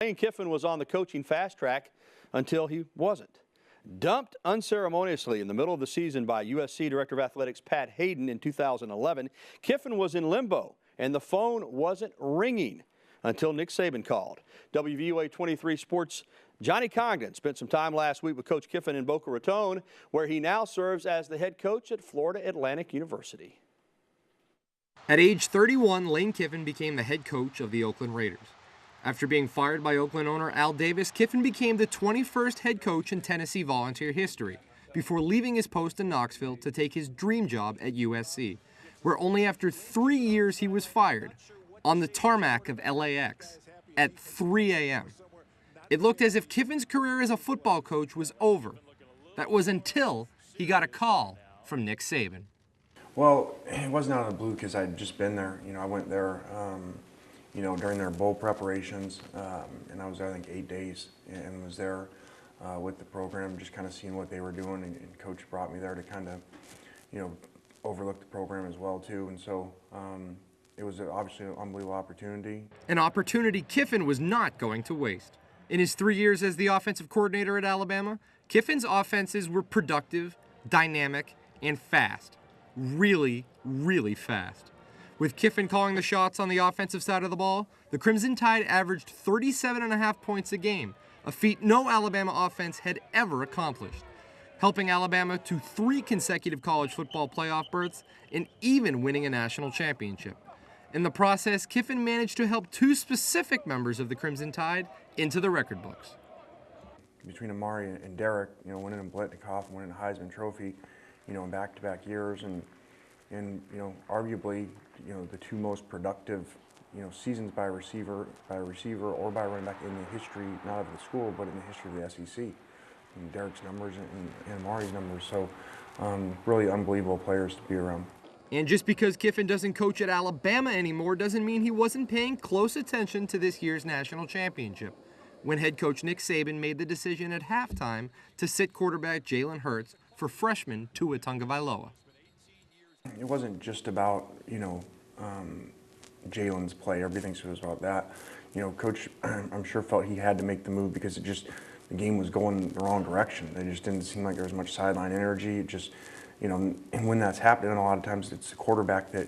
Lane Kiffin was on the coaching fast track until he wasn't. Dumped unceremoniously in the middle of the season by USC Director of Athletics Pat Hayden in 2011, Kiffin was in limbo and the phone wasn't ringing until Nick Saban called. WVUA 23 Sports' Johnny Congdon spent some time last week with Coach Kiffin in Boca Raton, where he now serves as the head coach at Florida Atlantic University. At age 31, Lane Kiffin became the head coach of the Oakland Raiders. After being fired by Oakland owner Al Davis, Kiffin became the 21st head coach in Tennessee Volunteer history, before leaving his post in Knoxville to take his dream job at USC, where only after 3 years he was fired, on the tarmac of LAX, at 3 a.m. It looked as if Kiffin's career as a football coach was over. That was until he got a call from Nick Saban. Well, it wasn't out of the blue because I'd just been there. I went there, during their bowl preparations, and I was there, I think, 8 days, and was there with the program, just kind of seeing what they were doing, and Coach brought me there to kind of, overlook the program as well, too, and so it was obviously an unbelievable opportunity. An opportunity Kiffin was not going to waste. In his 3 years as the offensive coordinator at Alabama, Kiffin's offenses were productive, dynamic, and fast. Really, really fast. With Kiffin calling the shots on the offensive side of the ball, the Crimson Tide averaged 37.5 points a game, a feat no Alabama offense had ever accomplished, helping Alabama to 3 consecutive college football playoff berths and even winning a national championship. In the process, Kiffin managed to help 2 specific members of the Crimson Tide into the record books. Between Amari and Derek, winning a Blitnikoff, winning a Heisman Trophy, in back-to-back years, and arguably, the 2 most productive, seasons by a receiver or by a running back in the history, not of the school, but in the history of the SEC. And Derek's numbers and Amari's numbers, so really unbelievable players to be around. And just because Kiffin doesn't coach at Alabama anymore doesn't mean he wasn't paying close attention to this year's national championship, when head coach Nick Saban made the decision at halftime to sit quarterback Jalen Hurts for freshman Tua Tagovailoa. It wasn't just about, Jalen's play. Everything was about that. Coach, I'm sure, felt he had to make the move because the game was going the wrong direction. It just didn't seem like there was much sideline energy. It just, and when that's happening, a lot of times it's the quarterback that,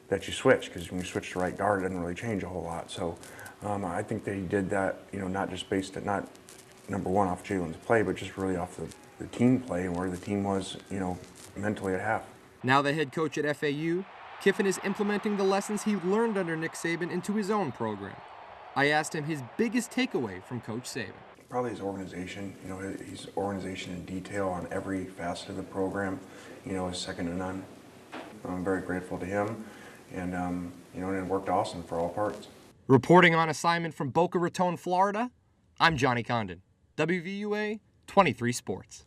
that you switch, because when you switch to right guard, it doesn't really change a whole lot. So I think that he did that, not just based at not number one off Jalen's play, but just really off the team play and where the team was, mentally at half. Now the head coach at FAU, Kiffin is implementing the lessons he learned under Nick Saban into his own program. I asked him his biggest takeaway from Coach Saban. Probably his organization. His organization in detail on every facet of the program, is second to none. I'm very grateful to him, and it worked awesome for all parts. Reporting on assignment from Boca Raton, Florida, I'm Johnny Congdon, WVUA 23 Sports.